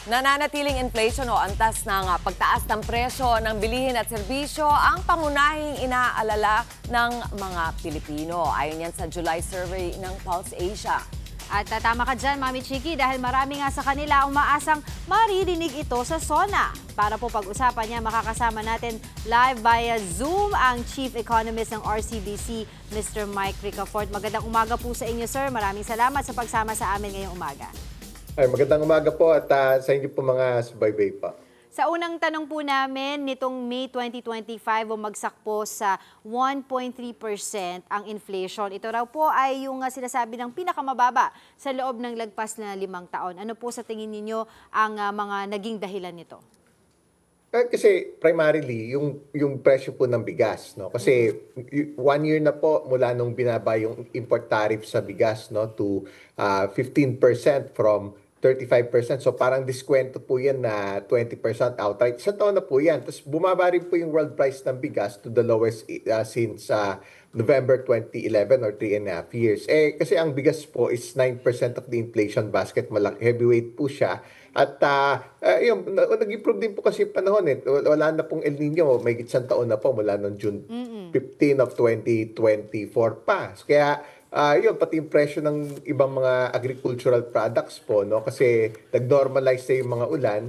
Nananatiling inflation o antas ng pagtaas ng presyo ng bilihin at serbisyo ang pangunahing inaalala ng mga Pilipino. Ayon yan sa July survey ng Pulse Asia. At tama ka dyan, Mami Chiki, dahil marami nga sa kanila ang umaasang maririnig ito sa SONA. Para po pag-usapan niya, makakasama natin live via Zoom ang Chief Economist ng RCBC, Mr. Mike Ricafort. Magandang umaga po sa inyo, sir. Maraming salamat sa pagsama sa amin ngayong umaga. Ay, magandang umaga po at sa inyo po mga subaybay pa. Sa unang tanong po namin, nitong May 2025, bumagsak po sa 1.3% ang inflation. Ito raw po ay yung sinasabi ng pinakamababa sa loob ng lagpas na 5 taon. Ano po sa tingin ninyo ang mga naging dahilan nito? Kasi primarily, yung presyo po ng bigas. No? Kasi 1 year na po mula nung binaba yung import tariff sa bigas, no, to 15% from 35%. So parang diskwento po yan na 20% outright. Sa taon na po yan. Tapos bumaba rin po yung world price ng bigas to the lowest since November 2011 or 3.5 years. Kasi ang bigas po is 9% of the inflation basket. Heavyweight po siya. At nag-improve din po kasi panahon. Wala na pong El Nino. May isang taon na po mula noong June 15 of 2024 pa. So, kaya pati yung presyo ng ibang mga agricultural products po, no? Kasi nag-normalize na yung mga ulan.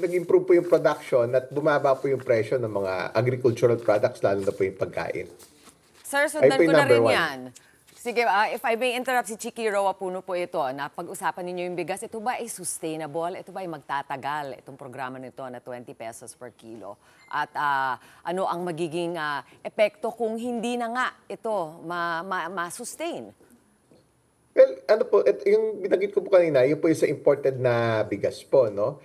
Nag-improve po yung production at bumaba po yung presyo ng mga agricultural products, lalo na po yung pagkain. Sir, sundan ko na rin yan. Sige, if I may interrupt, si Chiki Roa Puno po ito, na pag-usapan ninyo yung bigas, ito ba ay sustainable? Ito ba ay magtatagal, itong programa nito na 20 pesos per kilo? At ano ang magiging epekto kung hindi na nga ito ma-sustain? Well, yung binanggit ko po kanina, yun po yung sa imported na bigas po, no?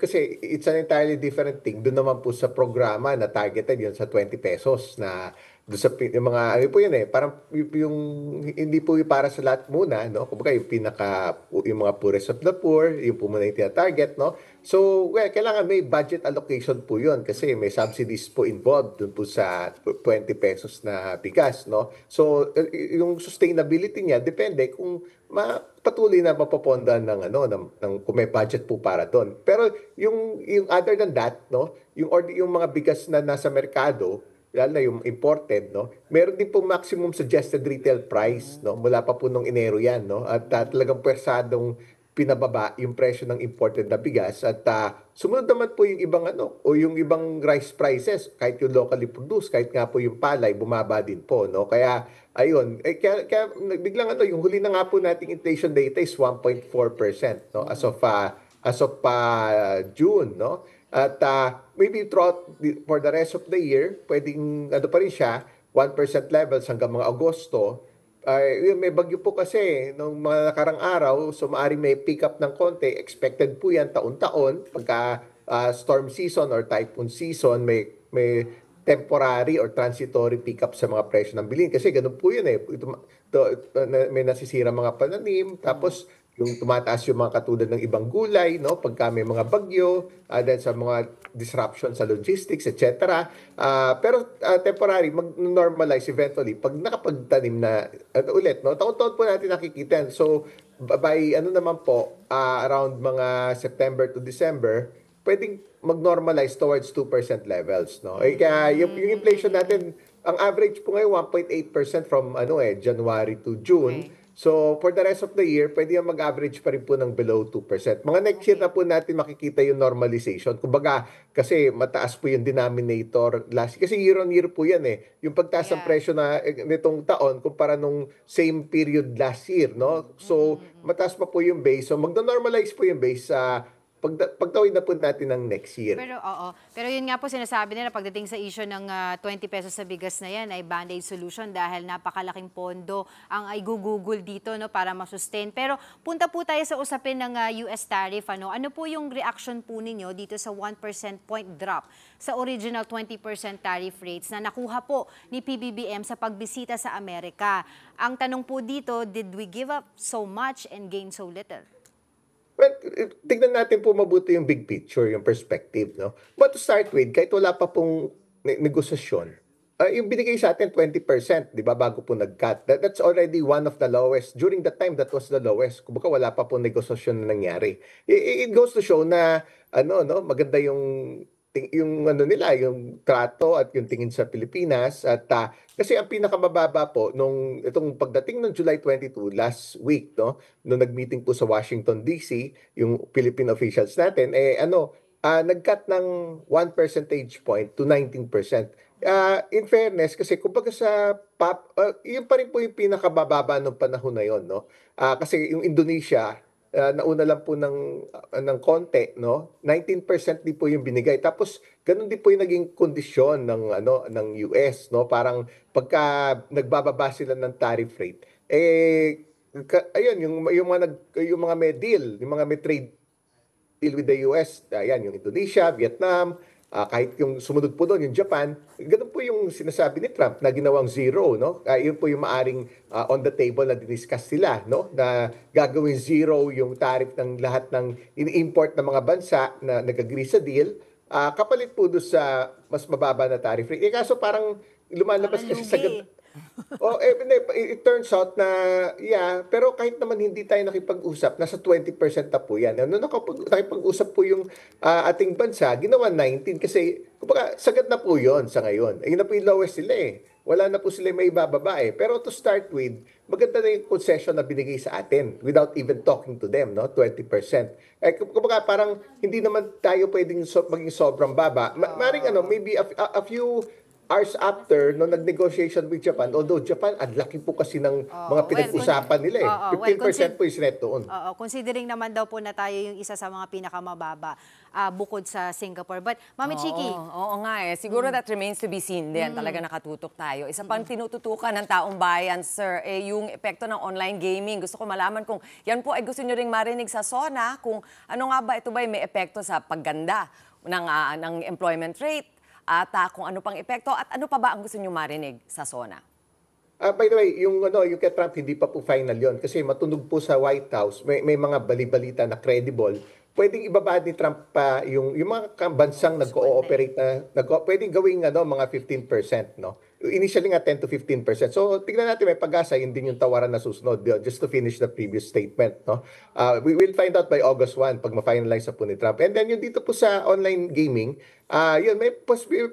Kasi it's an entirely different thing. Doon naman po sa programa na targeted yun sa 20 pesos na doon sa yung mga, ano po yun parang yung hindi po yung para sa lahat muna, no? Kumbaga yung mga poorest of the poor, yung po muna yung tina-target, no? So, kailangan may budget allocation po yun kasi may subsidies po involved doon po sa 20 pesos na bigas, no? So, yung sustainability niya depende kung patuloy na mapopondan ng kung may budget po para doon. Pero yung other than that, no, yung mga bigas na nasa merkado, lalo na yung imported, no, meron din po maximum suggested retail price, no, mula pa po nung Enero yan, no, at talagang pwersadong pinababa yung presyo ng imported na bigas at sumunod naman po yung ibang yung ibang rice prices, kahit yung locally produced, kahit nga po yung palay bumaba din po, no. Kaya ayun, kaya biglang yung huli na nga po nating inflation data is 1.4%, no, as of June, no. At maybe for the rest of the year, pwedeng pa rin siya, 1% levels hanggang mga Agosto. May bagyo po kasi nung mga nakarang araw, so maaaring may pick up ng konti. Expected po yan taon-taon. Pagka storm season or typhoon season, may temporary or transitory pick up sa mga presyo ng bilhin. Kasi ganun po yun may nasisira mga pananim, tapos yung tumataas yung mga katulad ng ibang gulay, no? Pagka may mga bagyo, dahil sa mga disruption sa logistics, etc. Pero temporary, mag-normalize eventually pag nakapagtanim na ulit, no? Taon-taon po natin nakikita. So, by naman po, around mga September to December, pwedeng mag-normalize towards 2% levels, no? Kaya yung inflation natin, ang average po ngayon 1.8% from January to June. Okay. So, for the rest of the year, pwede yung mag-average pa rin po ng below 2%. Mga next year na po natin makikita yung normalization. Kumbaga, kasi mataas po yung denominator last year. Kasi year on year po yan Yung pagtaas ng presyo na nitong taon kumpara nung same period last year, no? So, mataas pa po yung base. So, magna-normalize po yung base sa pagtawid na po natin ng next year. Pero yun nga po sinasabi nila pagdating sa issue ng 20 pesos sa bigas na yan ay band-aid solution dahil napakalaking pondo ang ay gugugol dito, no, para masustain. Pero punta po tayo sa usapin ng US tariff. Ano po yung reaction po ninyo dito sa 1% point drop sa original 20% tariff rates na nakuha po ni PBBM sa pagbisita sa Amerika? Ang tanong po dito, did we give up so much and gain so little? Well, tignan natin po mabuti yung big picture, yung perspective, no? But to start with, kahit wala pa pong negosasyon, yung binigay sa atin 20%, 'di ba, bago po nag-cut. That's already one of the lowest. During that time, that was the lowest. Kumbaga wala pa po negosasyon na nangyari. It goes to show na ano no, maganda yung ano nila, yung trato at yung tingin sa Pilipinas at kasi ang pinakamababa po nung itong pagdating ng July 22 last week no, nung nag-meeting po sa Washington DC yung Philippine officials natin nag-cut ng 1 percentage point to 19%. In fairness, kasi kumbaga yun pa rin po yung pinakabababa ng panahon na yon, no? Kasi yung Indonesia, nauna lang po ng konti, no? 19% din po yung binigay. Tapos, ganun din po yung naging kondisyon ng US, no? Parang pagka nagbababa sila ng tariff rate, ayun, yung mga may deal, yung mga may trade deal with the US, ayan, yung Indonesia, Vietnam, kahit yung sumunod po doon, yung Japan, ganun po yung sinasabi ni Trump na ginawang zero, no? Yun po yung maaring on the table na diniscuss sila, no? Na gagawin zero yung tariff ng lahat ng ini-import ng mga bansa na nag-agree sa deal, kapalit po doon sa mas mababa na tariff rate. Kaso parang lumalabas kasi sa it turns out na, pero kahit naman hindi tayo nakipag-usap, nasa 20% na po yan. Nakipag-usap po yung ating bansa, ginawa 19 kasi, kumbaga, sagad na po yon sa ngayon. Yun na po yung lowest sila eh. Wala na po sila may ibababa eh. Pero to start with, maganda na yung concession na binigay sa atin without even talking to them, no? 20%. Kumbaga, parang hindi naman tayo pwedeng maging sobrang baba. Maring maybe a few hours after no nag-negotiation with Japan, although Japan, ang laki po kasi ng mga pinag-usapan nila eh. 15% po yung sinet doon. Considering naman daw po na tayo yung isa sa mga pinakamababa bukod sa Singapore. But, Mami Chiki. Oo nga eh. Siguro that remains to be seen din. Talaga nakatutok tayo. Isa pang tinututukan ng taong bayan, sir, yung epekto ng online gaming. Gusto ko malaman kung yan po ay gusto nyo ring marinig sa SONA, kung ano nga ba ito ba may epekto sa pagganda ng employment rate, at kung ano pang epekto at ano pa ba ang gusto niyo marinig sa SONA? By the way, yung kay Trump hindi pa po final yon kasi matunog po sa White House, may mga bali-balita na credible. Pwedeng ibaba ni Trump pa yung mga bansang nag-cooperate na pwedeng gawing mga 15%, no. Initially nga 10 to 15%. So tingnan natin, may pag-asa, yun din yung tawaran na susunod, just to finish the previous statement, no. We will find out by August 1 pag ma-finalize na po ni Trump. And then yung dito po sa online gaming, yun may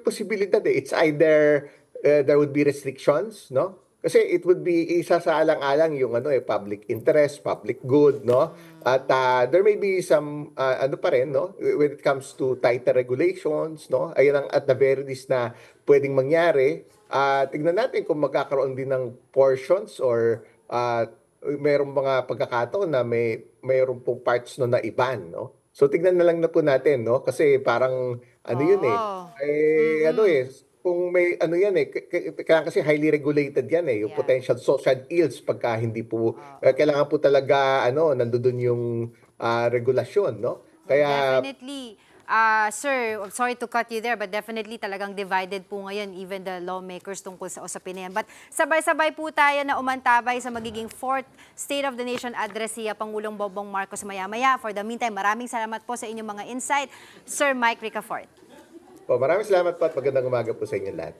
posibilidad eh. It's either there would be restrictions, no. Kasi it would be isa sa alang-alang yung public interest, public good, no? At there may be some pa rin, no? When it comes to tighter regulations, no? Ayun ang at the very least na pwedeng mangyari. Tignan natin kung magkakaroon din ng portions or mayroong mga pagkakataon na mayroong pong parts no na iban, no? So tignan na lang na po natin, no? Kasi parang yun kung may yan kaya kasi highly regulated yan yung potential social ills pagka hindi po kailangan po talaga nandoon yung regulasyon, no? Kaya definitely sir, sorry to cut you there, but definitely talagang divided po ngayon even the lawmakers tungkol sa usapin na yan. But sabay-sabay po tayo na umantabay sa magiging 4th State of the Nation address siya Pangulong Bongbong Marcos maya-maya. For the meantime, maraming salamat po sa inyong mga insight, Sir Mike Ricafort. Maraming salamat po at magandang umaga po sa inyo lahat.